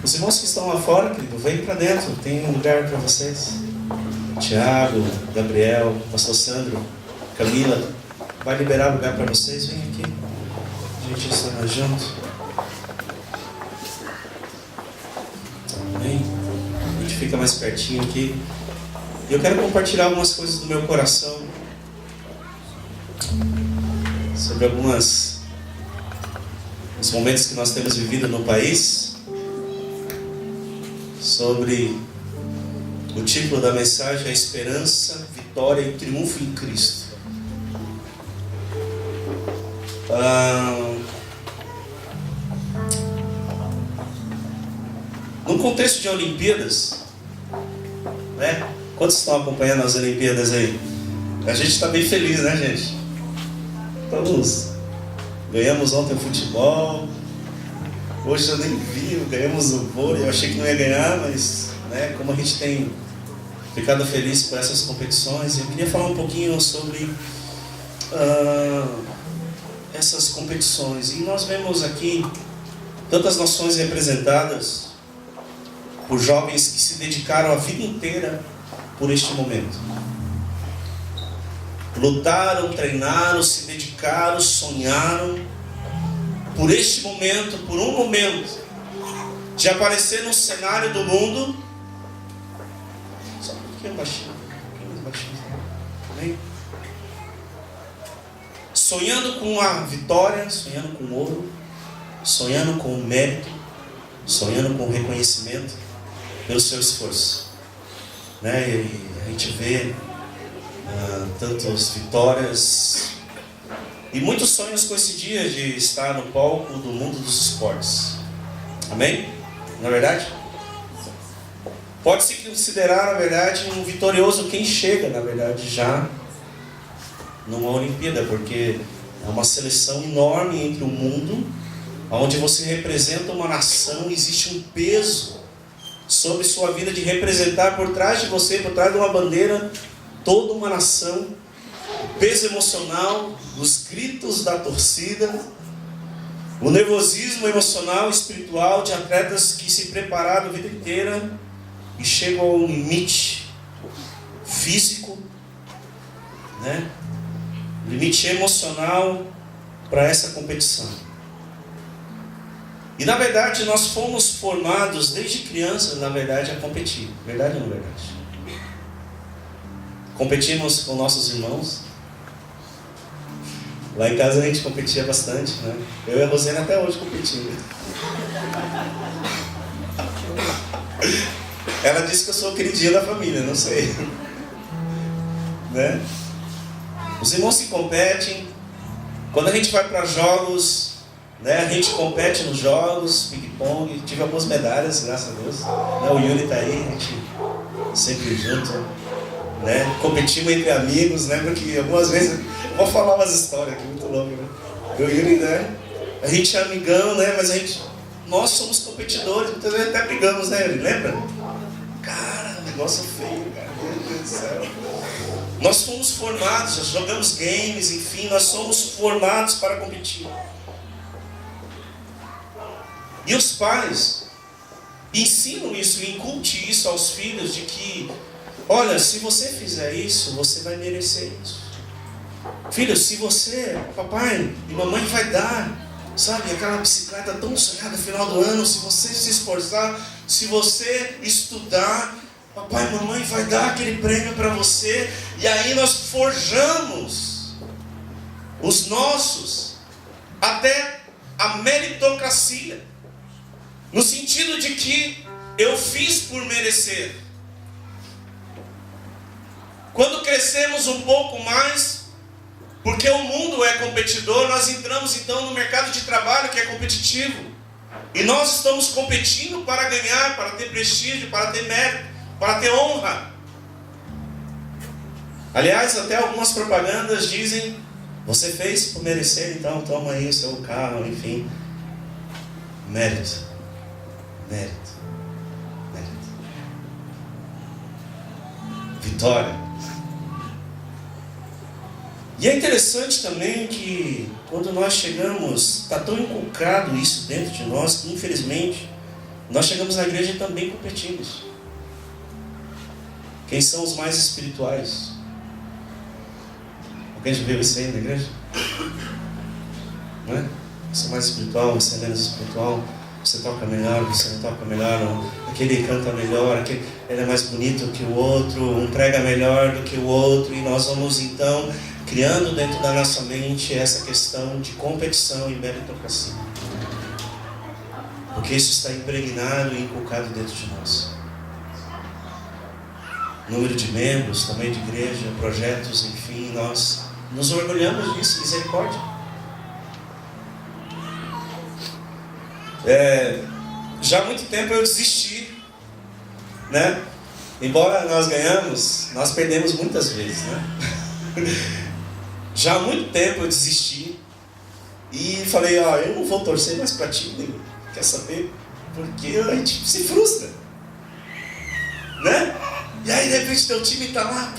Os irmãos que estão lá fora, querido, vem para dentro, tem um lugar para vocês. Tiago, Gabriel, Pastor Sandro, Camila, vai liberar lugar para vocês, vem aqui. A gente está junto. Amém. A gente fica mais pertinho aqui. E eu quero compartilhar algumas coisas do meu coração sobre alguns momentos que nós temos vivido no país, sobre o título da mensagem: a esperança, vitória e triunfo em Cristo. No contexto de Olimpíadas, né? Quantos estão acompanhando as Olimpíadas aí? A gente está bem feliz, né, gente? Ganhamos ontem o futebol. Hoje eu nem vi, ganhamos o vôlei. Eu achei que não ia ganhar, mas, né, como a gente tem ficado feliz por essas competições, eu queria falar um pouquinho sobre essas competições. E nós vemos aqui tantas nações representadas por jovens que se dedicaram a vida inteira por este momento. Lutaram, treinaram, se dedicaram, sonharam por este momento, por um momento de aparecer no cenário do mundo. Só um pouquinho baixinho, Amém? Sonhando com a vitória, sonhando com o ouro, sonhando com o mérito, sonhando com o reconhecimento pelo seu esforço, né? E a gente vê tantas vitórias e muitos sonhos com esse dia de estar no palco do mundo dos esportes. Amém? Não é verdade? Pode-se considerar, na verdade, um vitorioso quem chega, na verdade, já numa Olimpíada, porque é uma seleção enorme entre o mundo, onde você representa uma nação, existe um peso sobre sua vida de representar por trás de você, por trás de uma bandeira, toda uma nação. O peso emocional, os gritos da torcida, o nervosismo emocional e espiritual de atletas que se prepararam a vida inteira e chegam ao limite físico, né? Limite emocional para essa competição. E na verdade nós fomos formados desde criança, na verdade, a competir. Verdade ou não verdade? Competimos com nossos irmãos. Lá em casa a gente competia bastante, né? Eu e a Rosana até hoje competindo. Ela disse que eu sou o queridinho da família, não sei. Né? Os irmãos se competem. Quando a gente vai para jogos, né, a gente compete nos jogos, ping-pong. Tive algumas medalhas, graças a Deus. Né, o Yuri está aí, a gente sempre junto. Né? Competimos entre amigos, né? Porque algumas vezes, vou falar umas histórias aqui muito longas, né? Eu e Yuri, né? A gente é amigão, né? Mas nós somos competidores, muitas vezes até brigamos, né, Yuri? Lembra? Cara, negócio feio, cara, meu Deus do céu. Nós fomos formados, já jogamos games, enfim, nós somos formados para competir. E os pais ensinam isso, incutem isso aos filhos, de que, olha, se você fizer isso, você vai merecer isso. Filho, se você, papai e mamãe vai dar, sabe, aquela bicicleta tão sonhada no final do ano, se você se esforçar, se você estudar, papai e mamãe vai dar aquele prêmio para você. E aí nós forjamos os nossos até a meritocracia, no sentido de que eu fiz por merecer. Quando crescemos um pouco mais, porque o mundo é competidor, nós entramos então no mercado de trabalho que é competitivo. E nós estamos competindo para ganhar, para ter prestígio, para ter mérito, para ter honra. Aliás, até algumas propagandas dizem: você fez por merecer, então toma aí o seu carro, enfim. Mérito. Mérito. Mérito. Vitória. E é interessante também que quando nós chegamos, está tão inculcado isso dentro de nós, que infelizmente Nós chegamos na igreja e também competimos. Quem são os mais espirituais? Alguém já viu isso aí na igreja? Não é? Você é mais espiritual, você é menos espiritual. Você toca melhor, você não toca melhor. Não. Aquele canta melhor, aquele, ele é mais bonito que o outro, um prega melhor do que o outro. E nós vamos então criando dentro da nossa mente essa questão de competição e meritocracia. Porque isso está impregnado e inculcado dentro de nós. Número de membros, tamanho de igreja, projetos, enfim, nós nos orgulhamos disso, misericórdia. Já há muito tempo eu desisti, né? Embora nós ganhamos, nós perdemos muitas vezes, né? Já há muito tempo eu desisti e falei, eu não vou torcer mais para ti, nego. Quer saber? Porque a gente se frustra, né? E aí de repente teu time tá lá,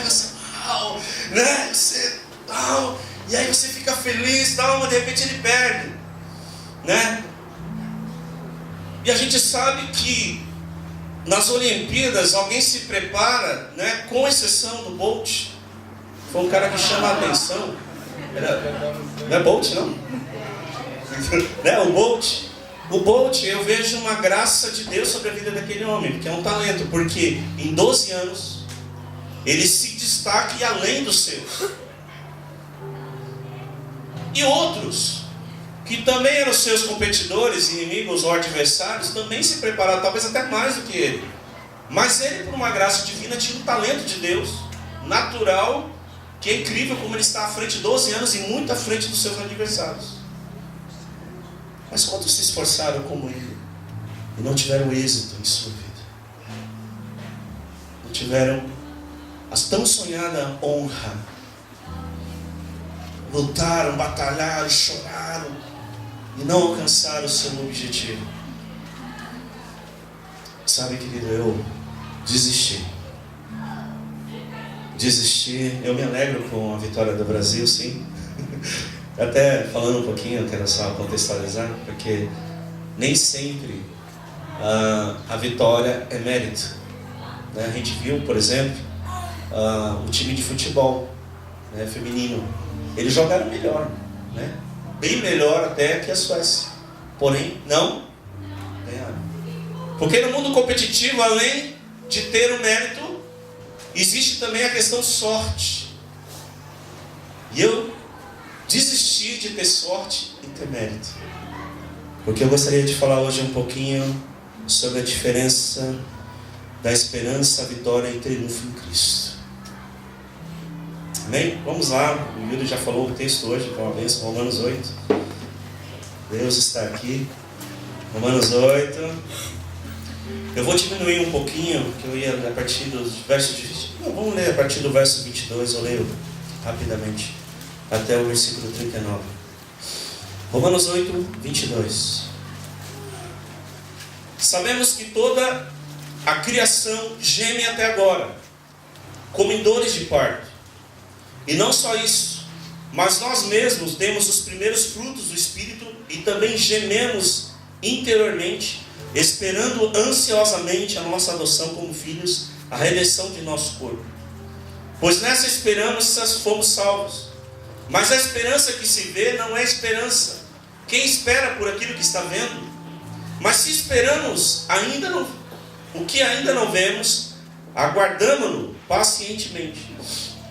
você mal, né? Você tal, e aí você fica feliz, tal, mas de repente ele perde, né? E a gente sabe que nas Olimpíadas alguém se prepara, né? Com exceção do Bolt, foi um cara que chama a atenção. Não é Bolt, não? Né? O Bolt, eu vejo uma graça de Deus sobre a vida daquele homem, porque é um talento, porque em 12 anos ele se destaca e além dos seus. E outros, que também eram seus competidores, inimigos ou adversários, também se prepararam, talvez até mais do que ele. Mas ele, por uma graça divina, tinha um talento de Deus, natural, que é incrível como ele está à frente de 12 anos e muito à frente dos seus adversários. Mas quantos se esforçaram como ele e não tiveram êxito em sua vida? Não tiveram a tão sonhada honra. Lutaram, batalharam, choraram e não alcançaram o seu objetivo. Sabe, querido, eu desisti. Eu me alegro com a vitória do Brasil, sim. Até falando um pouquinho, eu quero só contextualizar, porque nem sempre a vitória é mérito, né? A gente viu, por exemplo, o time de futebol, né, feminino. Eles jogaram melhor, né? Bem melhor até que a Suécia. Porém, não ganharam. Porque no mundo competitivo, além de ter o mérito, existe também a questão sorte. E eu desisti de ter sorte e ter mérito. Porque eu gostaria de falar hoje um pouquinho sobre a diferença da esperança, a vitória e triunfo em Cristo. Amém? Vamos lá, o Wildo já falou o texto hoje, com a bênção, Romanos 8. Deus está aqui. Romanos 8. Eu vou diminuir um pouquinho, que eu ia a partir dos versos de... Não, vamos ler a partir do verso 22, eu leio rapidamente, até o versículo 39. Romanos 8, 22. Sabemos que toda a criação geme até agora, como em dores de parto. E não só isso, mas nós mesmos demos os primeiros frutos do Espírito e também gememos interiormente, esperando ansiosamente a nossa adoção como filhos, a redenção de nosso corpo. Pois nessa esperança fomos salvos. Mas a esperança que se vê não é esperança. Quem espera por aquilo que está vendo? Mas se esperamos o que ainda não vemos, aguardamo-no pacientemente.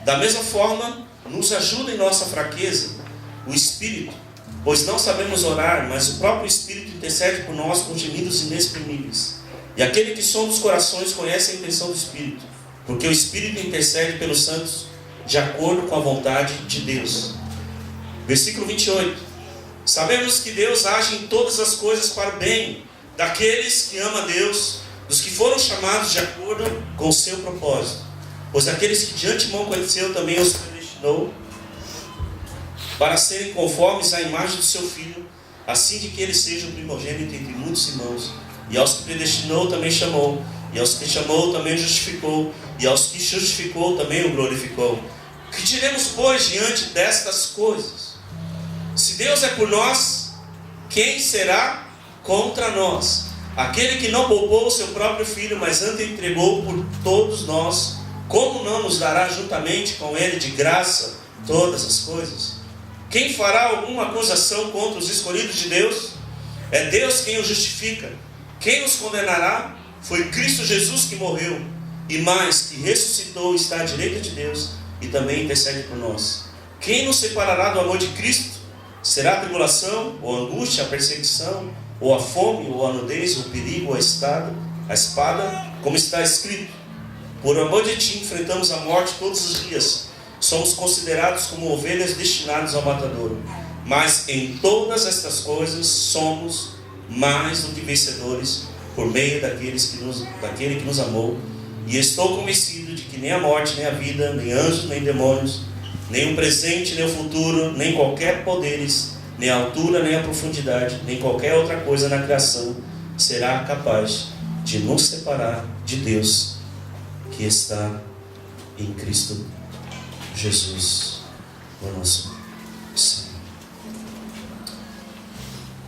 Da mesma forma, nos ajuda em nossa fraqueza o Espírito, pois não sabemos orar, mas o próprio Espírito intercede por nós com gemidos inexprimíveis. E aquele que sonda os corações conhece a intenção do Espírito, porque o Espírito intercede pelos santos de acordo com a vontade de Deus. Versículo 28. Sabemos que Deus age em todas as coisas para o bem daqueles que amam a Deus, dos que foram chamados de acordo com o seu propósito. Pois aqueles que de antemão conheceu também os predestinou para serem conformes à imagem do seu Filho, assim de que ele seja o primogênito entre muitos irmãos. E aos que predestinou também chamou, e aos que chamou também justificou, e aos que justificou também o glorificou. Que diremos, pois, diante destas coisas? Se Deus é por nós, quem será contra nós? Aquele que não poupou o seu próprio Filho, mas antes entregou por todos nós, como não nos dará juntamente com Ele de graça todas as coisas? Quem fará alguma acusação contra os escolhidos de Deus? É Deus quem os justifica. Quem os condenará? Foi Cristo Jesus que morreu, e mais, que ressuscitou e está à direita de Deus, e também intercede por nós. Quem nos separará do amor de Cristo? Será a tribulação, ou a angústia, a perseguição, ou a fome, ou a nudez, ou o perigo, ou a espada, como está escrito: por amor de ti enfrentamos a morte todos os dias, somos considerados como ovelhas destinadas ao matadouro. Mas em todas estas coisas somos mais do que vencedores, por meio daquele que nos amou. E estou convencido de que nem a morte, nem a vida, nem anjos, nem demônios, nem o presente, nem o futuro, nem qualquer poderes, nem a altura, nem a profundidade, nem qualquer outra coisa na criação será capaz de nos separar de Deus que está em Cristo Jesus, o nosso Senhor.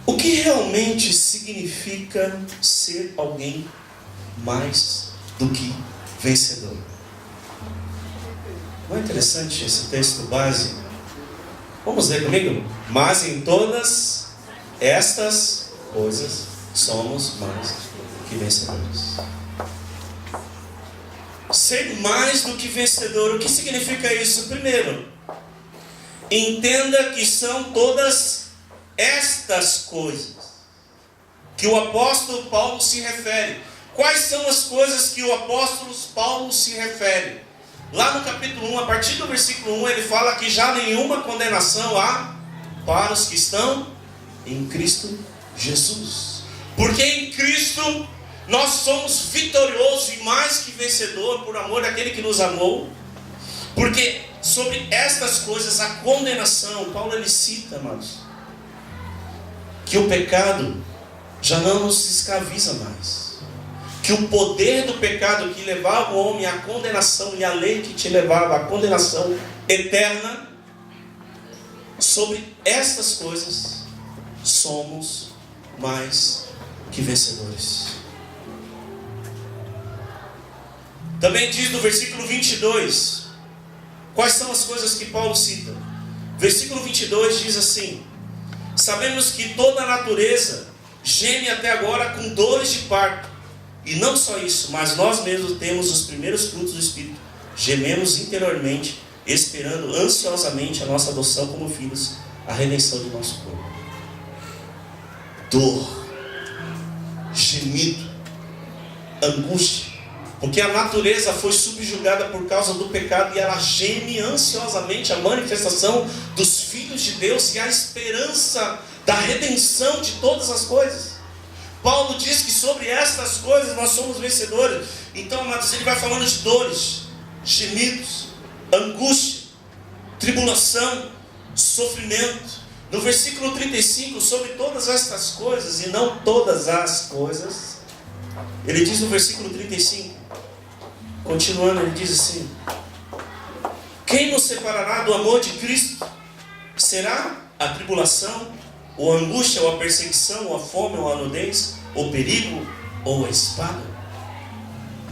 O que realmente significa ser alguém mais do que vencedor? Não é interessante esse texto base? Vamos ler comigo? Mas em todas estas coisas somos mais que vencedores. Ser mais do que vencedor, o que significa isso? Primeiro, entenda que são todas estas coisas que o apóstolo Paulo se refere. Quais são as coisas que o apóstolo Paulo se refere? Lá no capítulo 1, a partir do versículo 1, ele fala que já nenhuma condenação há para os que estão em Cristo Jesus. Porque em Cristo nós somos vitoriosos e mais que vencedor por amor daquele que nos amou. Porque sobre estas coisas, a condenação, Paulo ele cita, amados, que o pecado já não nos escraviza mais. Que o poder do pecado que levava o homem à condenação e a lei que te levava à condenação eterna, sobre estas coisas somos mais que vencedores. Também diz no versículo 22, quais são as coisas que Paulo cita? Versículo 22 diz assim: sabemos que toda a natureza geme até agora com dores de parto. E não só isso, mas nós mesmos temos os primeiros frutos do Espírito. Gememos interiormente, esperando ansiosamente a nossa adoção como filhos, a redenção do nosso corpo. Dor, gemido, angústia. Porque a natureza foi subjugada por causa do pecado e ela geme ansiosamente a manifestação dos filhos de Deus e a esperança da redenção de todas as coisas. Paulo diz que sobre estas coisas nós somos vencedores. Então, amados, ele vai falando de dores, gemidos, angústia, tribulação, sofrimento. No versículo 35, sobre todas estas coisas, e não todas as coisas, ele diz no versículo 35, continuando, ele diz assim: quem nos separará do amor de Cristo? Será a tribulação, ou a angústia, ou a perseguição, ou a fome, ou a nudez, ou o perigo, ou a espada?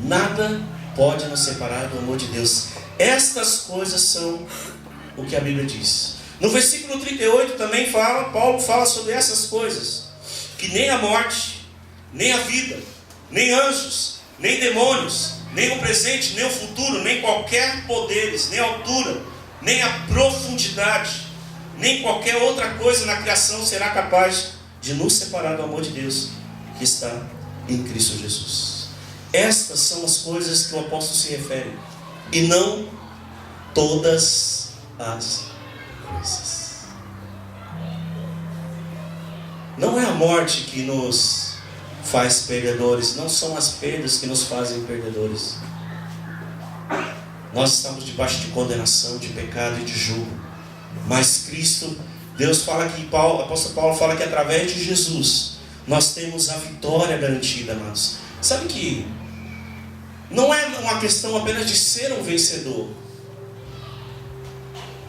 Nada pode nos separar do amor de Deus. Estas coisas são o que a Bíblia diz. No versículo 38 também Paulo fala sobre essas coisas, que nem a morte, nem a vida, nem anjos, nem demônios, nem o presente, nem o futuro, nem qualquer poderes, nem a altura, nem a profundidade, nem qualquer outra coisa na criação será capaz de nos separar do amor de Deus que está em Cristo Jesus. Estas são as coisas que o apóstolo se refere, e não todas as coisas. Não é a morte que nos faz perdedores, não são as perdas que nos fazem perdedores. Nós estamos debaixo de condenação, de pecado e de julgo. Mas Cristo, Deus fala que o apóstolo Paulo fala que através de Jesus nós temos a vitória garantida, amados. Sabe que não é uma questão apenas de ser um vencedor.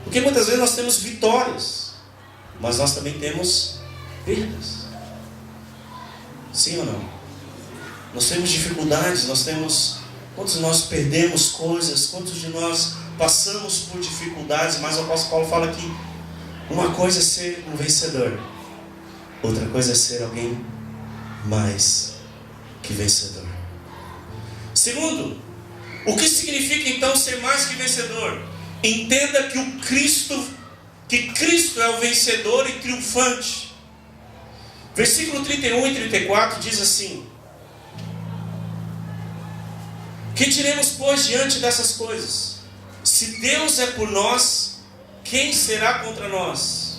Porque muitas vezes nós temos vitórias, mas nós também temos perdas. Sim ou não? Nós temos dificuldades, quantos de nós perdemos coisas, quantos de nós passamos por dificuldades, mas o apóstolo Paulo fala que uma coisa é ser um vencedor, outra coisa é ser alguém mais que vencedor. Segundo, o que significa então ser mais que vencedor? Entenda que Cristo é o vencedor e triunfante. Versículo 31 e 34 diz assim: que diremos, pois, diante dessas coisas? Se Deus é por nós, quem será contra nós?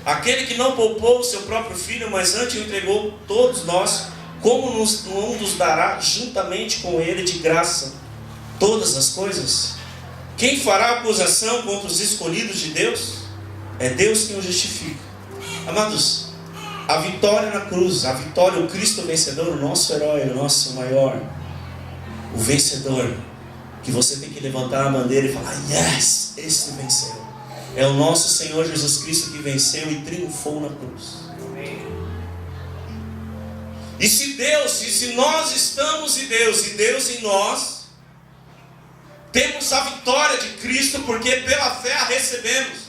Aquele que não poupou o seu próprio filho, mas antes o entregou todos nós, como não nos dará juntamente com ele de graça todas as coisas? Quem fará acusação contra os escolhidos de Deus? É Deus quem o justifica. Amados, a vitória na cruz, a vitória, o Cristo vencedor, o nosso herói, o nosso maior, o vencedor, que você tem que levantar a bandeira e falar: yes, esse venceu. É o nosso Senhor Jesus Cristo que venceu e triunfou na cruz. E se nós estamos em Deus e Deus em nós, temos a vitória de Cristo, porque pela fé a recebemos.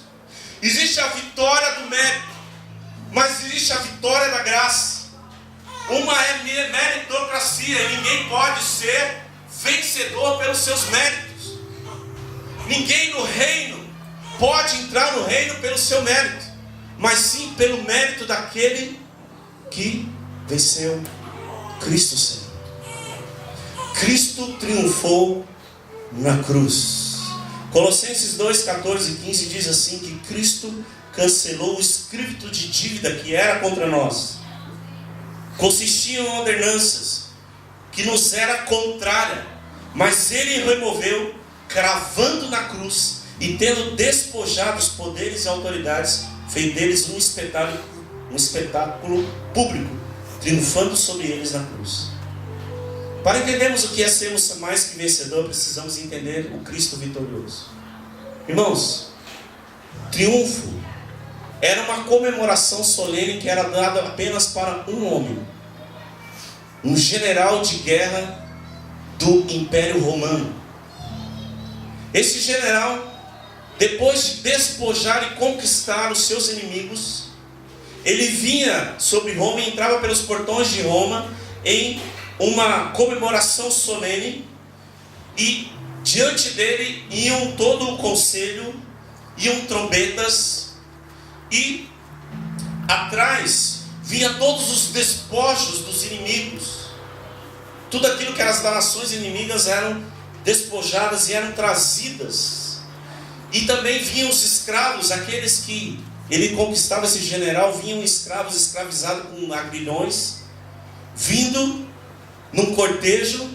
Existe a vitória do mérito, mas existe a vitória da graça. Uma é meritocracia, e ninguém pode ser vencedor pelos seus méritos. Ninguém no reino pode entrar no reino pelo seu mérito, mas sim pelo mérito daquele que venceu, Cristo Senhor. Cristo triunfou na cruz. Colossenses 2, 14 e 15 diz assim: que Cristo cancelou o escrito de dívida que era contra nós. Consistiam em ordenanças que nos era contrária, mas ele removeu, cravando na cruz, e tendo despojado os poderes e autoridades, fez deles um espetáculo público, triunfando sobre eles na cruz. Para entendermos o que é sermos mais que vencedor, precisamos entender o Cristo vitorioso. Irmãos, triunfo era uma comemoração solene que era dada apenas para um homem, um general de guerra do Império Romano. Esse general, depois de despojar e conquistar os seus inimigos, ele vinha sobre Roma e entrava pelos portões de Roma em uma comemoração solene, e diante dele iam todo o conselho, iam trombetas, e atrás vinha todos os despojos dos inimigos. Tudo aquilo que as nações inimigas eram despojadas e eram trazidas. E também vinham os escravos, aqueles que ele conquistava, esse general, vinham escravos escravizados com agrilhões, vindo num cortejo.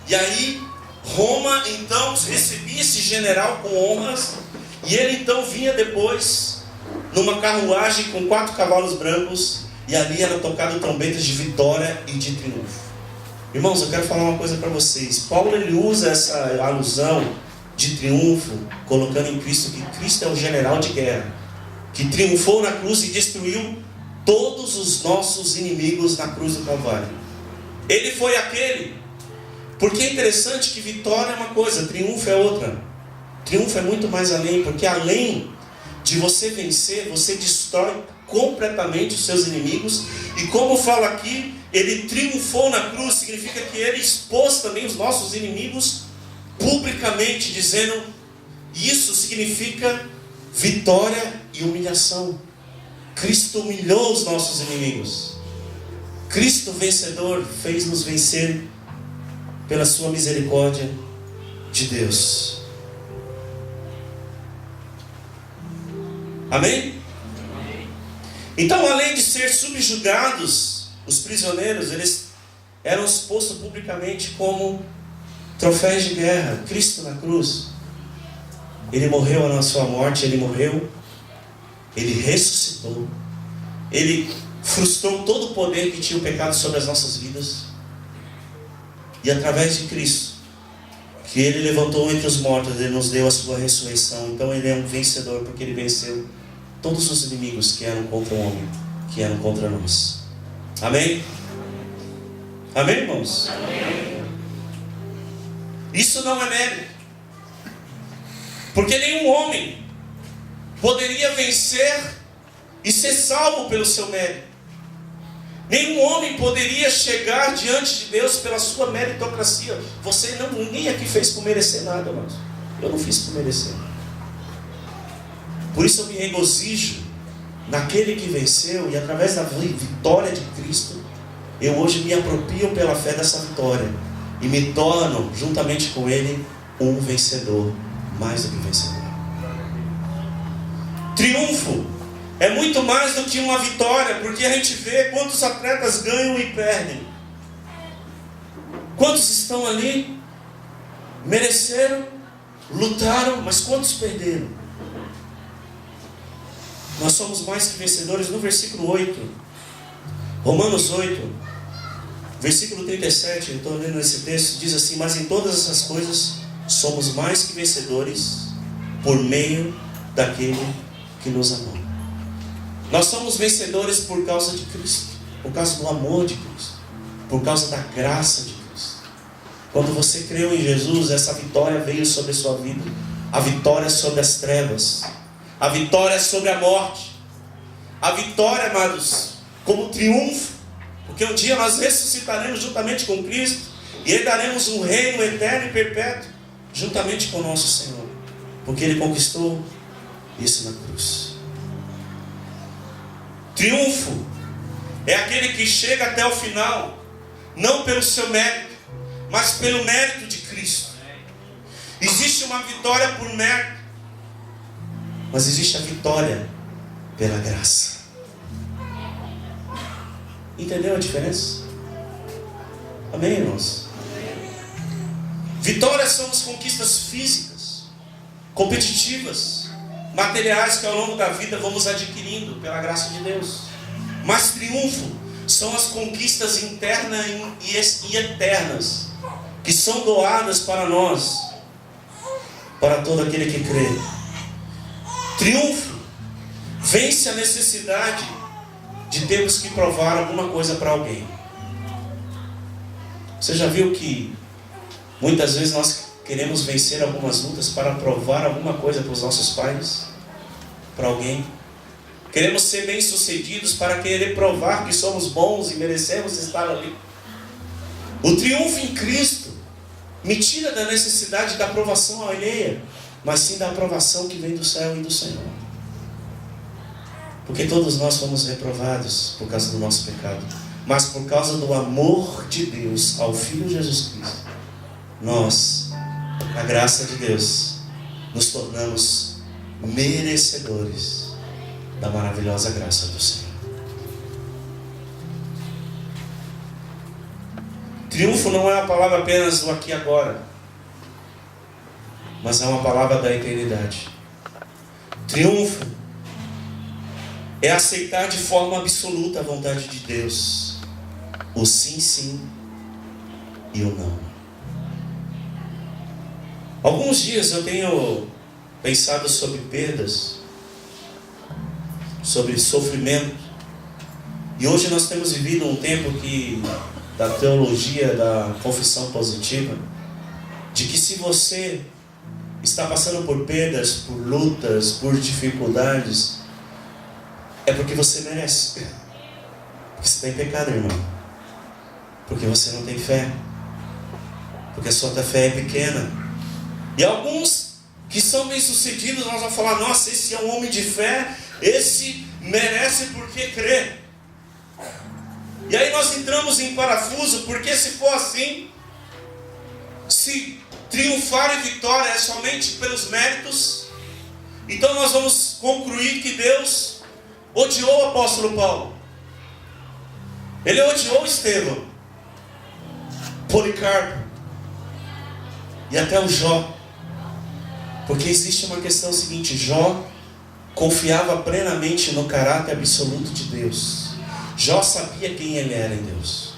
E aí Roma então recebia esse general com honras, e ele então vinha depois numa carruagem com 4 cavalos brancos, e ali era tocado trombetas de vitória e de triunfo. Irmãos, eu quero falar uma coisa para vocês. Paulo, ele usa essa alusão de triunfo, colocando em Cristo que Cristo é o general de guerra, que triunfou na cruz e destruiu todos os nossos inimigos na cruz do Calvário. Ele foi aquele. Porque é interessante que vitória é uma coisa, triunfo é outra. Triunfo é muito mais além, porque além de você vencer, você destrói completamente os seus inimigos. E como fala aqui, ele triunfou na cruz, significa que ele expôs também os nossos inimigos publicamente, dizendo: isso significa vitória e humilhação. Cristo humilhou os nossos inimigos. Cristo vencedor fez-nos vencer pela sua misericórdia de Deus. Amém? Então, além de ser subjugados, os prisioneiros, eles eram expostos publicamente como troféus de guerra. Cristo na cruz, ele morreu na sua morte, ele morreu, ele ressuscitou, ele frustrou todo o poder que tinha o pecado sobre as nossas vidas, e através de Cristo, que ele levantou entre os mortos, ele nos deu a sua ressurreição. Então ele é um vencedor, porque ele venceu todos os inimigos que eram contra o homem, que eram contra nós. Amém? Amém, irmãos? Isso não é mérito. Porque nenhum homem poderia vencer e ser salvo pelo seu mérito. Nenhum homem poderia chegar diante de Deus pela sua meritocracia. Ninguém aqui fez por merecer nada, irmãos. Eu não fiz por merecer. Por isso eu me regozijo naquele que venceu, e através da vitória de Cristo, eu hoje me aproprio pela fé dessa vitória e me torno, juntamente com Ele, um vencedor, mais do que vencedor. Triunfo é muito mais do que uma vitória, porque a gente vê quantos atletas ganham e perdem. Quantos estão ali, mereceram, lutaram, mas quantos perderam? Nós somos mais que vencedores. No versículo 8, Romanos 8, versículo 37, eu estou lendo esse texto, diz assim: mas em todas essas coisas somos mais que vencedores por meio daquele que nos amou. Nós somos vencedores por causa de Cristo, por causa do amor de Cristo, por causa da graça de Cristo. Quando você creu em Jesus, essa vitória veio sobre a sua vida. A vitória sobre as trevas, a vitória sobre a morte, a vitória, amados, como triunfo, porque um dia nós ressuscitaremos juntamente com Cristo e herdaremos um reino eterno e perpétuo juntamente com o nosso Senhor, porque Ele conquistou isso na cruz. Triunfo é aquele que chega até o final, não pelo seu mérito, mas pelo mérito de Cristo. Existe uma vitória por mérito, mas existe a vitória pela graça. Entendeu a diferença? Amém, irmãos? Vitórias são as conquistas físicas, competitivas, materiais que ao longo da vida vamos adquirindo pela graça de Deus. Mas triunfo são as conquistas internas e eternas, que são doadas para nós, para todo aquele que crê. Triunfo vence a necessidade de termos que provar alguma coisa para alguém. Você já viu que muitas vezes nós queremos vencer algumas lutas para provar alguma coisa para os nossos pais, para alguém? Queremos ser bem-sucedidos para querer provar que somos bons e merecemos estar ali. O triunfo em Cristo me tira da necessidade da aprovação alheia, mas sim da aprovação que vem do céu e do Senhor. Porque todos nós fomos reprovados por causa do nosso pecado, mas por causa do amor de Deus ao Filho Jesus Cristo, nós, na graça de Deus, nos tornamos merecedores da maravilhosa graça do Senhor. Triunfo não é uma palavra apenas do aqui e agora, mas é uma palavra da eternidade. Triunfo é aceitar de forma absoluta a vontade de Deus, o sim, sim e o não. Alguns dias eu tenho pensado sobre perdas, sobre sofrimento, e hoje nós temos vivido um tempo da teologia da confissão positiva, de que se você está passando por perdas, por lutas, por dificuldades, é porque você merece. Porque você tem pecado, irmão. Porque você não tem fé. Porque a sua fé é pequena. E alguns que são bem-sucedidos, nós vamos falar: nossa, esse é um homem de fé, esse merece porque crê. E aí nós entramos em parafuso, porque se for assim, se triunfar e vitória é somente pelos méritos, então nós vamos concluir que Deus odiou o apóstolo Paulo. Ele odiou Estevão, Policarpo e até o Jó. Porque existe uma questão seguinte: Jó confiava plenamente no caráter absoluto de Deus. Jó sabia quem ele era em Deus.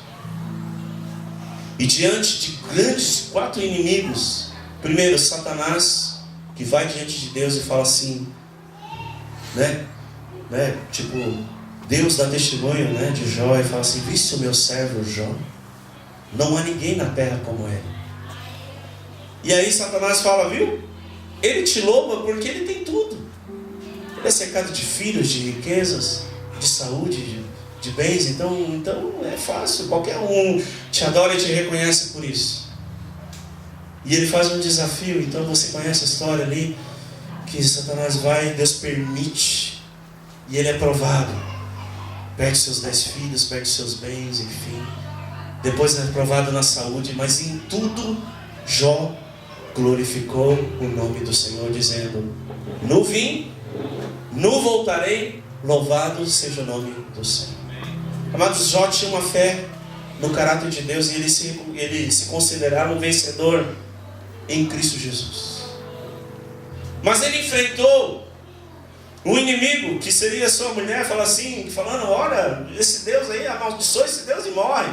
E diante de grandes 4 inimigos, primeiro Satanás, que vai diante de Deus e fala assim, tipo, Deus dá testemunho, de Jó, e fala assim: viste o meu servo Jó? Não há ninguém na terra como ele. E aí Satanás fala, viu? Ele te louva porque ele tem tudo. Ele é cercado de filhos, de riquezas, de saúde, de bens. Então é fácil. Qualquer um te adora e te reconhece por isso. E ele faz um desafio. Então você conhece a história ali, que Satanás vai, Deus permite, e ele é provado. Perde seus 10 filhos, perde seus bens, enfim. Depois é provado na saúde, mas em tudo Jó glorificou o nome do Senhor, dizendo: no vim, no voltarei, louvado seja o nome do Senhor. Amados, Jó tinha uma fé no caráter de Deus, e ele se considerava um vencedor em Cristo Jesus. Mas ele enfrentou um inimigo, que seria sua mulher, falando: olha, esse Deus aí, amaldiçoa esse Deus e morre.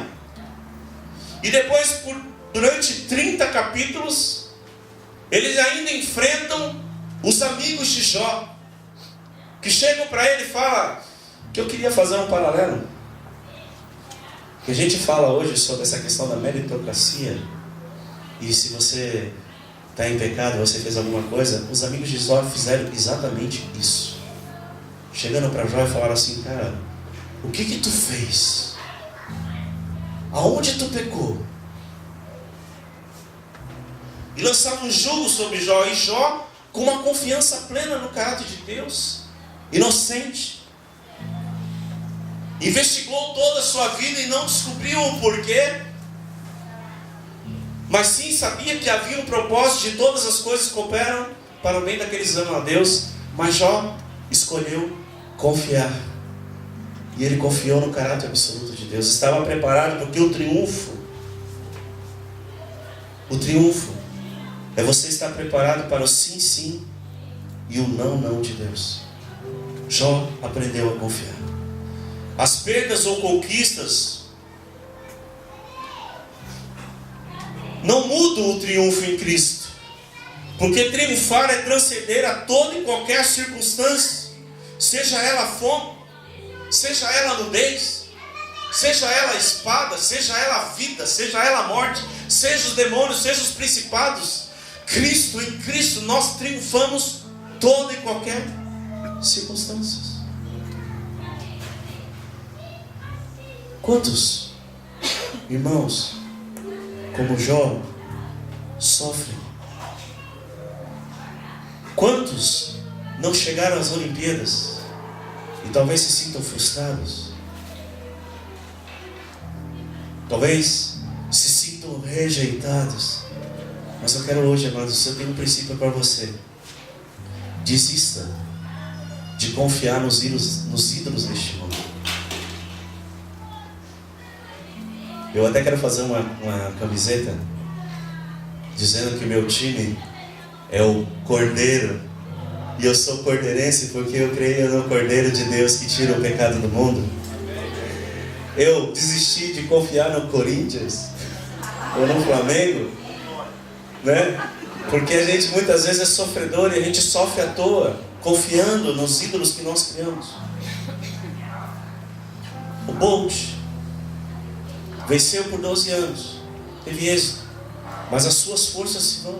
E depois, durante 30 capítulos, eles ainda enfrentam os amigos de Jó, que chegam para ele e falam, que eu queria fazer um paralelo, que a gente fala hoje sobre essa questão da meritocracia, e se você está em pecado, você fez alguma coisa, os amigos de Jó fizeram exatamente isso. Chegando para Jó e falaram assim: cara, o que tu fez? Aonde tu pecou? E lançavam um jugo sobre Jó, e Jó, com uma confiança plena no caráter de Deus, inocente, investigou toda a sua vida e não descobriu o porquê, mas sim sabia que havia um propósito, de todas as coisas cooperam para o bem daqueles que amam a Deus. Mas Jó escolheu confiar, e ele confiou no caráter absoluto de Deus. Estava preparado, porque o triunfo é você estar preparado para o sim, sim e o não, não de Deus. Jó aprendeu a confiar. As perdas ou conquistas não mudam o triunfo em Cristo, porque triunfar é transcender a toda e qualquer circunstância, seja ela fome, seja ela nudez, seja ela a espada, seja ela a vida, seja ela a morte, seja os demônios, seja os principados. Em Cristo nós triunfamos toda e qualquer circunstância. Quantos irmãos como Jó sofrem? Quantos não chegaram às Olimpíadas e talvez se sintam frustrados? Talvez se sintam rejeitados. Mas eu quero hoje, amados, eu tenho um princípio para você. Desista de confiar nos ídolos deste mundo. Eu até quero fazer uma camiseta dizendo que meu time é o Cordeiro, e eu sou cordeirense porque eu creio no Cordeiro de Deus que tira o pecado do mundo. Eu desisti de confiar no Corinthians ou no Flamengo, né? Porque a gente muitas vezes é sofredor e a gente sofre à toa, confiando nos ídolos que nós criamos. O Bolt venceu por 12 anos, teve êxito, mas as suas forças se vão,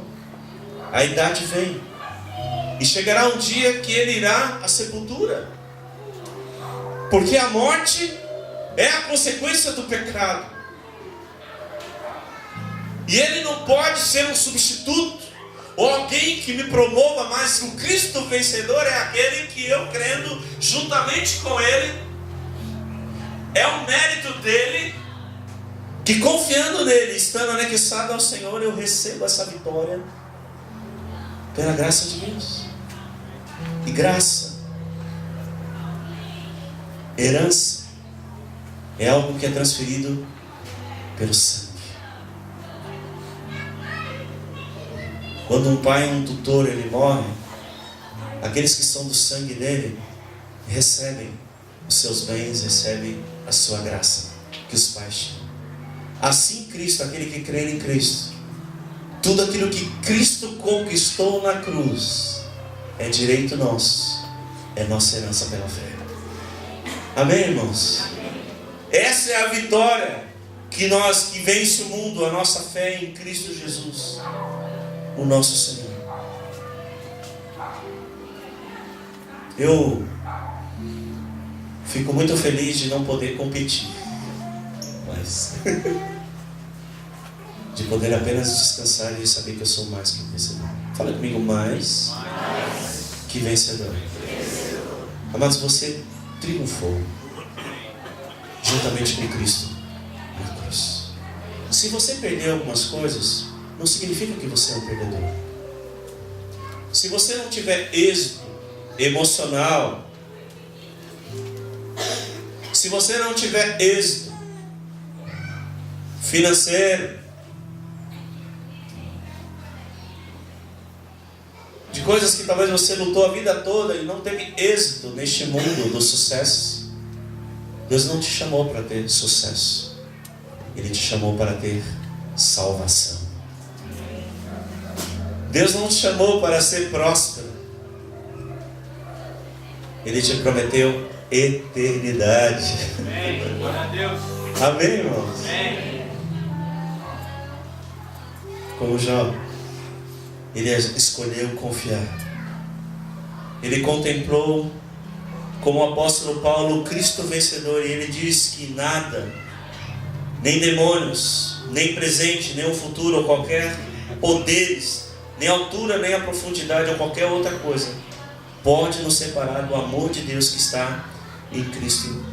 a idade vem, e chegará um dia que ele irá à sepultura, porque a morte é a consequência do pecado, e ele não pode ser um substituto, ou alguém que me promova, mas o Cristo vencedor é aquele que eu, crendo juntamente com ele, é o mérito dele, que confiando nele, estando anexado ao Senhor, eu recebo essa vitória pela graça de Deus. E graça, herança, é algo que é transferido pelo sangue. Quando um pai, um tutor, ele morre, aqueles que são do sangue dele recebem os seus bens, recebem a sua graça que os pais tinham. Assim Cristo, aquele que crê em Cristo, tudo aquilo que Cristo conquistou na cruz é direito nosso, é nossa herança pela fé. Amém, irmãos? Essa é a vitória que vence o mundo, a nossa fé em Cristo Jesus, o nosso Senhor. Eu fico muito feliz de não poder competir, mas de poder apenas descansar e saber que eu sou mais que vencedor. Fala comigo, mais que vencedor. Amados, você triunfou juntamente com Cristo na cruz. Se você perdeu algumas coisas, não significa que você é um perdedor. Se você não tiver êxito emocional, se você não tiver êxito financeiro, de coisas que talvez você lutou a vida toda e não teve êxito neste mundo do sucesso, Deus não te chamou para ter sucesso. Ele te chamou para ter salvação. Deus não te chamou para ser próspero. Ele te prometeu eternidade. Amém. Glória a Deus. Amém, irmãos? Amém. Como Jó, ele escolheu confiar. Ele contemplou, como o apóstolo Paulo, o Cristo vencedor, e ele diz que nada, nem demônios, nem presente, nem o futuro, ou qualquer poderes, nem a altura, nem a profundidade, ou qualquer outra coisa, pode nos separar do amor de Deus que está em Cristo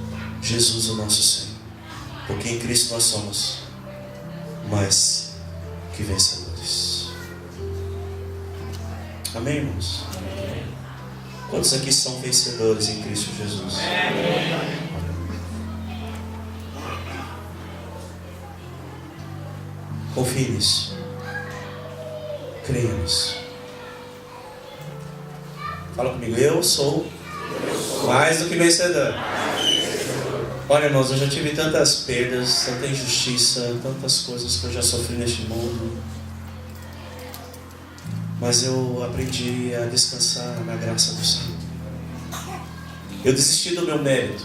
Jesus, o nosso Senhor. Porque em Cristo nós somos mais que vencedores. Amém, irmãos? Amém. Quantos aqui são vencedores em Cristo Jesus? Amém. Confie nisso. Creia nisso. Fala comigo, eu sou mais do que vencedor. Olha, irmãos, eu já tive tantas perdas, tanta injustiça, tantas coisas que eu já sofri neste mundo. Mas eu aprendi a descansar na graça do Senhor. Eu desisti do meu mérito.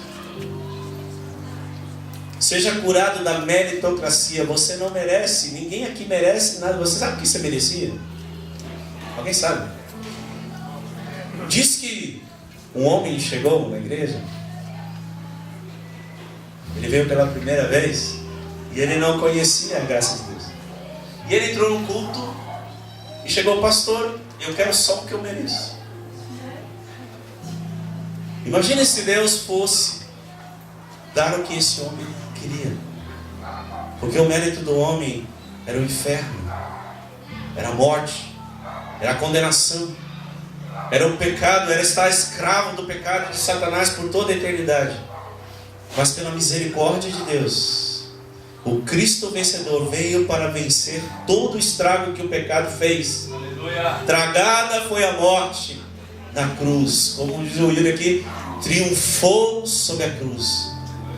Seja curado da meritocracia. Você não merece, ninguém aqui merece nada. Você sabe o que você merecia? Alguém sabe? Diz que um homem chegou na igreja. Ele veio pela primeira vez e ele não conhecia a graça de Deus. E ele entrou no culto e chegou: pastor, eu quero só o que eu mereço. Imagine se Deus fosse dar o que esse homem queria. Porque o mérito do homem era o inferno, era a morte, era a condenação, era o pecado, era estar escravo do pecado de Satanás por toda a eternidade. Mas pela misericórdia de Deus, o Cristo vencedor veio para vencer todo o estrago que o pecado fez. Aleluia. Tragada foi a morte na cruz. Como diz o Yuri aqui, triunfou sobre a cruz.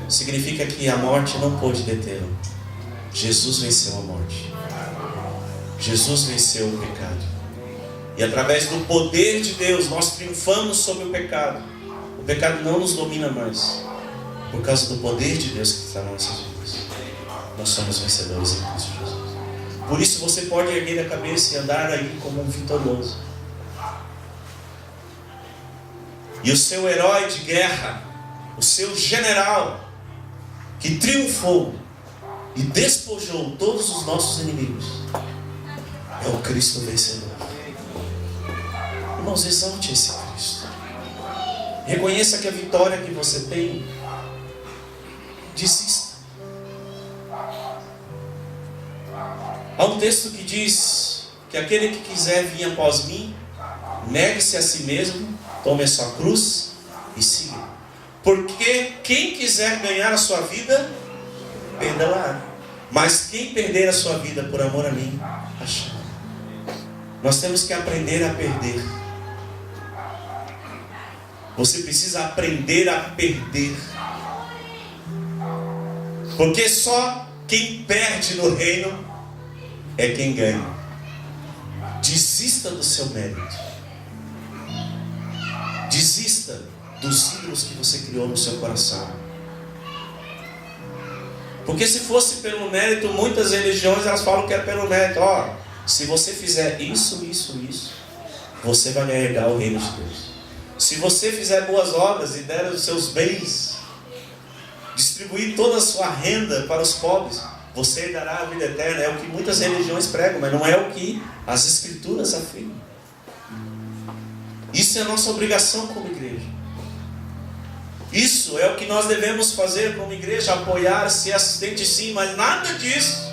Significa que a morte não pôde detê-lo. Jesus venceu a morte. Jesus venceu o pecado. E através do poder de Deus nós triunfamos sobre o pecado. O pecado não nos domina mais. Por causa do poder de Deus que está nas nossas vidas. Nós somos vencedores em Cristo Jesus. Por isso você pode erguer a cabeça e andar aí como um vitorioso. E o seu herói de guerra, o seu general, que triunfou e despojou todos os nossos inimigos, é o Cristo vencedor. Irmãos, exalte esse Cristo. Reconheça que a vitória que você tem, desista. Há um texto que diz que aquele que quiser vir após mim, negue-se a si mesmo, tome a sua cruz e siga. Porque quem quiser ganhar a sua vida, perderá. Mas quem perder a sua vida por amor a mim, achará. Nós temos que aprender a perder. Você precisa aprender a perder. Porque só quem perde no reino é quem ganha. Desista do seu mérito. Desista dos ídolos que você criou no seu coração. Porque se fosse pelo mérito, muitas religiões elas falam que é pelo mérito. Ó, se você fizer isso, você vai herdar o reino de Deus. Se você fizer boas obras e der os seus bens, distribuir toda a sua renda para os pobres, você herdará a vida eterna. É o que muitas religiões pregam, mas não é o que as Escrituras afirmam. Isso é a nossa obrigação como igreja. Isso é o que nós devemos fazer como igreja, apoiar, ser assistente sim, mas nada disso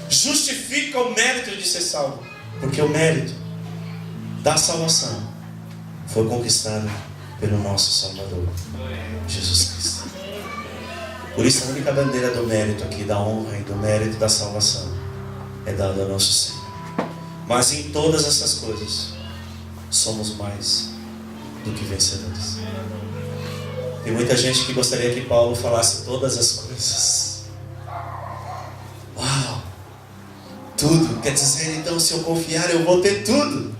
justifica o mérito de ser salvo. Porque o mérito da salvação foi conquistado pelo nosso Salvador, Jesus Cristo. Por isso a única bandeira do mérito aqui, da honra e do mérito da salvação, é dada ao nosso Senhor. Mas em todas essas coisas, somos mais do que vencedores. Tem muita gente que gostaria que Paulo falasse todas as coisas. Uau! Tudo, quer dizer, então se eu confiar eu vou ter tudo.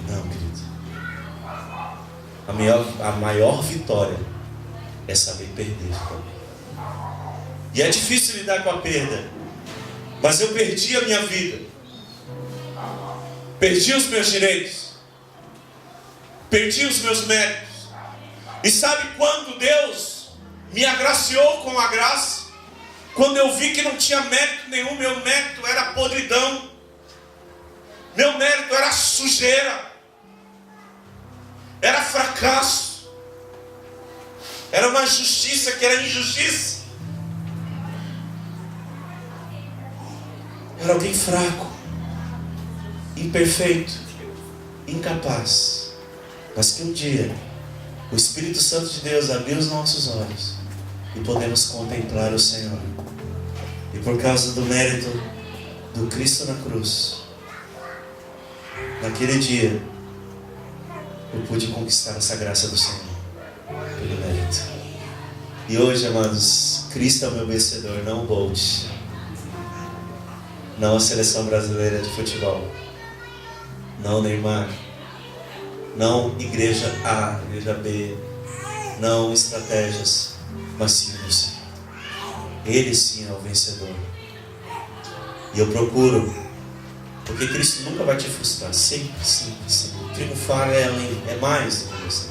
Não, querido. A maior vitória é saber perder também. E é difícil lidar com a perda. Mas eu perdi a minha vida. Perdi os meus direitos. Perdi os meus méritos. E sabe quando Deus me agraciou com a graça? Quando eu vi que não tinha mérito nenhum, meu mérito era podridão. Meu mérito era sujeira. Era fracasso. Era uma justiça que era injustiça. Era alguém fraco, imperfeito, incapaz. Mas que um dia o Espírito Santo de Deus abriu os nossos olhos e podemos contemplar o Senhor. E por causa do mérito do Cristo na cruz, naquele dia eu pude conquistar essa graça do Senhor pelo mérito. E hoje, amados, Cristo é o meu vencedor, não o Bolt, não a seleção brasileira de futebol, não o Neymar, não igreja A, igreja B, não estratégias, mas sim o Senhor. Ele sim é o vencedor. E eu procuro, porque Cristo nunca vai te frustrar, sempre. Triunfar é mais do que isso.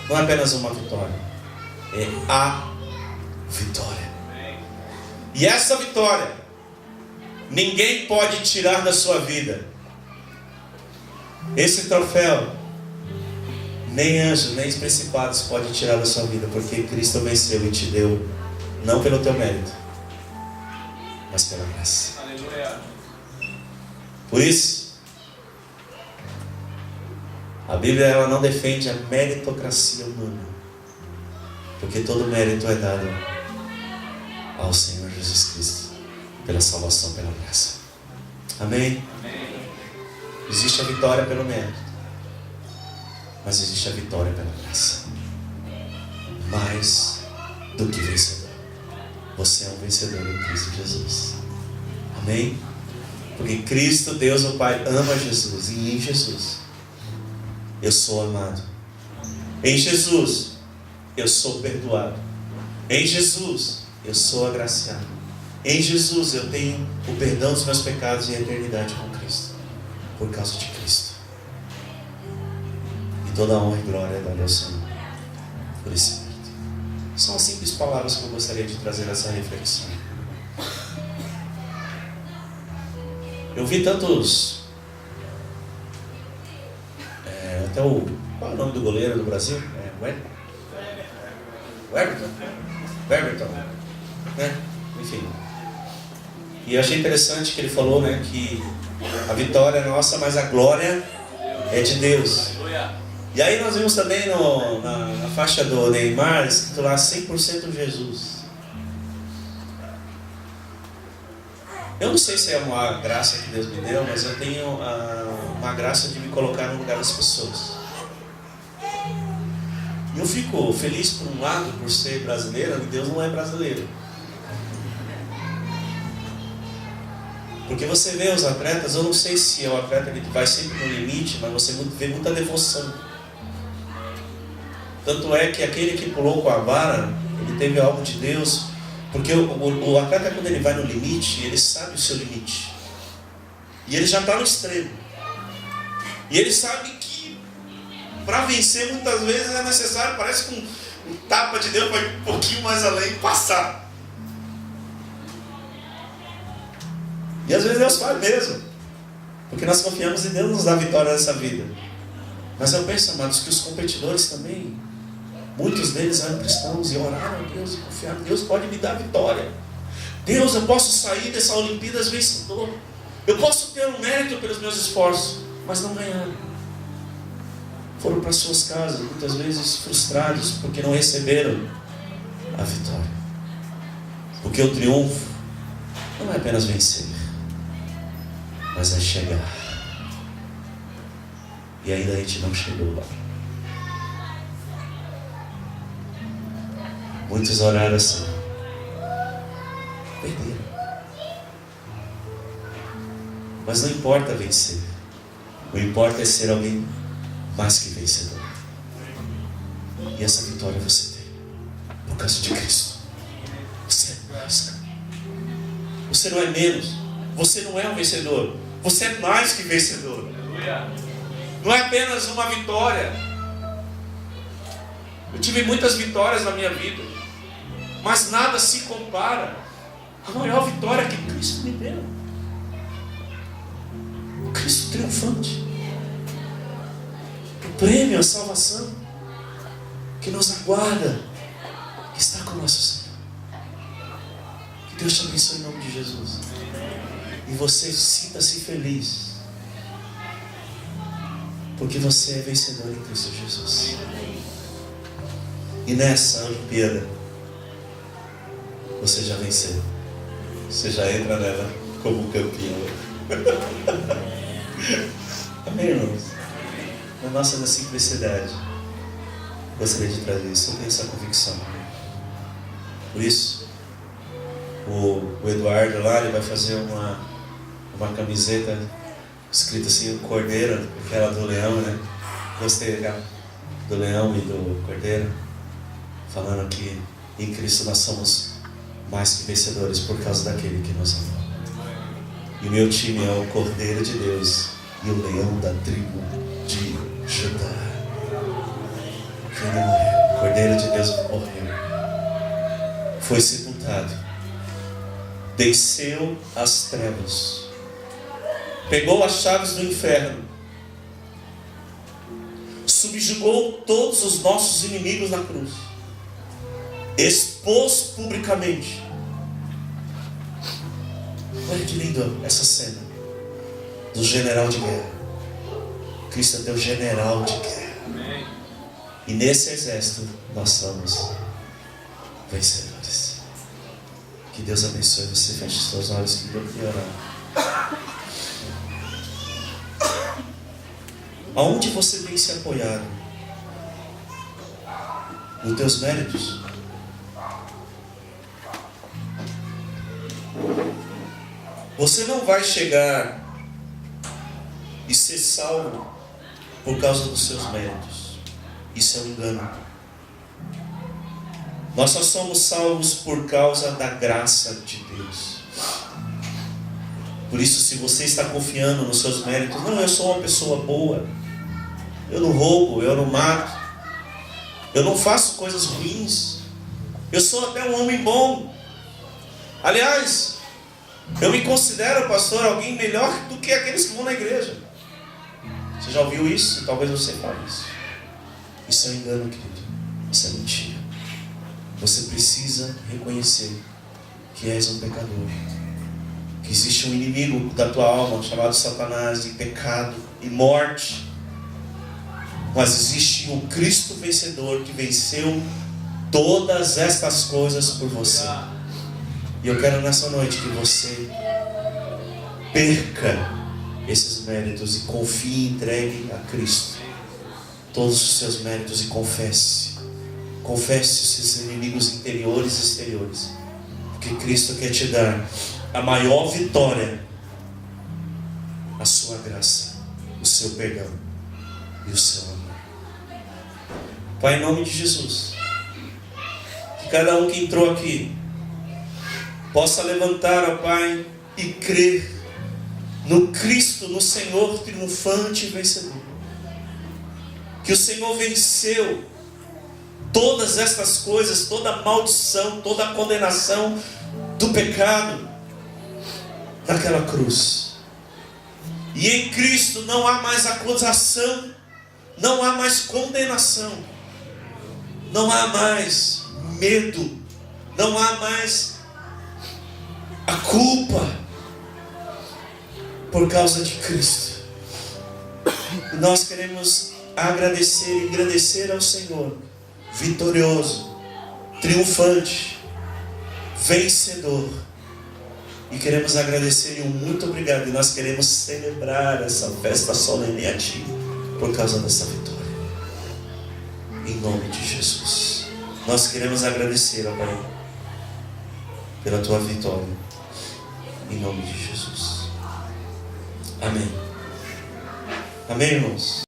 Não é apenas uma vitória, é a vitória. E essa vitória ninguém pode tirar da sua vida. Esse troféu nem anjos, nem os principados podem tirar da sua vida, porque Cristo venceu e te deu, não pelo teu mérito, mas pela graça. Aleluia. Por isso, a Bíblia ela não defende a meritocracia humana, porque todo mérito é dado ao Senhor Jesus Cristo, pela salvação, pela graça. Amém? Amém. Existe a vitória pelo mérito, mas existe a vitória pela graça. Mais do que vencedor. Você é um vencedor em Cristo Jesus. Amém? Porque Cristo, Deus o Pai, ama Jesus. E em Jesus eu sou amado. Em Jesus eu sou perdoado. Em Jesus eu sou agraciado. Em Jesus eu tenho o perdão dos meus pecados e a eternidade com Cristo. Por causa de Cristo. E toda a honra e glória é dada ao Senhor por esse mérito. São as simples palavras que eu gostaria de trazer nessa reflexão. Eu vi tantos... até o... Qual é o nome do goleiro do Brasil? Everton. Né? Enfim. E eu achei interessante que ele falou, né, que a vitória é nossa, mas a glória é de Deus. E aí nós vimos também na faixa do Neymar, escrito lá 100% Jesus. Eu não sei se é uma graça que Deus me deu, mas eu tenho uma graça de me colocar no lugar das pessoas. E eu fico feliz por um lado, por ser brasileiro, e Deus não é brasileiro. Porque você vê os atletas, eu não sei se é o atleta que vai sempre no limite, mas você vê muita devoção. Tanto é que aquele que pulou com a vara, ele que teve algo de Deus. Porque o atleta, quando ele vai no limite, ele sabe o seu limite. E ele já está no extremo. E ele sabe que para vencer muitas vezes é necessário, parece que um tapa de Deus para ir um pouquinho mais além e passar. E às vezes Deus faz mesmo. Porque nós confiamos em Deus nos dá vitória nessa vida. Mas eu penso, amados, que os competidores também, muitos deles eram cristãos e oraram a Deus e confiaram. Deus pode me dar vitória. Deus, eu posso sair dessa Olimpíadas vencedor. Eu posso ter um mérito pelos meus esforços, mas não ganharam. Foram para suas casas, muitas vezes frustrados, porque não receberam a vitória. Porque o triunfo não é apenas vencer, mas é chegar. E ainda a gente não chegou lá. Muitos oraram assim, perderam. Mas não importa vencer, o importa é ser alguém mais que vencedor. E essa vitória você tem por causa de Cristo. Você é mais, cara. Você não é menos. Você não é um vencedor. Você é mais que vencedor. Não é apenas uma vitória. Eu tive muitas vitórias na minha vida, mas nada se compara à maior vitória que Cristo me deu. O Cristo triunfante. O prêmio, a salvação que nos aguarda, que está com o nosso Senhor. Que Deus te abençoe em nome de Jesus. E você sinta-se feliz, porque você é vencedor em Cristo Jesus. E nessa Olimpíada você já venceu. Você já entra nela como campeão. Amém, irmãos? Na nossa simplicidade, gostaria de trazer isso. Eu tenho essa convicção. Por isso, o Eduardo lá, ele vai fazer uma camiseta escrita assim, o Cordeiro, aquela do leão, né? Gostei do leão e do Cordeiro, falando que em Cristo nós somos mais que vencedores por causa daquele que nos amou. E o meu time é o Cordeiro de Deus e o leão da tribo de Judá. Ele morreu. O Cordeiro de Deus morreu. Foi sepultado. Desceu às trevas. Pegou as chaves do inferno. Subjugou todos os nossos inimigos na cruz. Expôs publicamente. Olha que lindo essa cena do general de guerra. Cristo é teu general de guerra. E nesse exército nós somos vencedores. Que Deus abençoe você. Feche os seus olhos que eu queria orar. Aonde você tem se apoiado? Nos teus méritos? Você não vai chegar e ser salvo por causa dos seus méritos. Isso é um engano. Nós só somos salvos por causa da graça de Deus. Por isso, se você está confiando nos seus méritos, não, eu sou uma pessoa boa, eu não roubo, eu não mato, eu não faço coisas ruins, eu sou até um homem bom. Aliás, eu me considero, pastor, alguém melhor do que aqueles que vão na igreja. Você já ouviu isso? Talvez você fale isso. Isso é um engano, querido. Isso é mentira. Você precisa reconhecer que és um pecador, que existe um inimigo da tua alma chamado Satanás, e pecado e morte. Mas existe um Cristo vencedor que venceu todas estas coisas por você. E eu quero nessa noite que você perca esses méritos e confie e entregue a Cristo todos os seus méritos e confesse os seus inimigos interiores e exteriores, porque Cristo quer te dar a maior vitória, a sua graça, o seu perdão e o seu amor. Pai, em nome de Jesus, que cada um que entrou aqui possa levantar, ó Pai, e crer no Cristo, no Senhor triunfante e vencedor. Que o Senhor venceu todas estas coisas, toda a maldição, toda a condenação do pecado naquela cruz. E em Cristo não há mais acusação, não há mais condenação, não há mais medo, não há mais a culpa por causa de Cristo. E nós queremos agradecer e engrandecer ao Senhor, vitorioso, triunfante, vencedor. E queremos agradecer e um muito obrigado. E nós queremos celebrar essa festa solene a Ti, por causa dessa vitória. Em nome de Jesus. Nós queremos agradecer, ó Pai, pela Tua vitória. Em nome de Jesus. Amém. Amém, irmãos.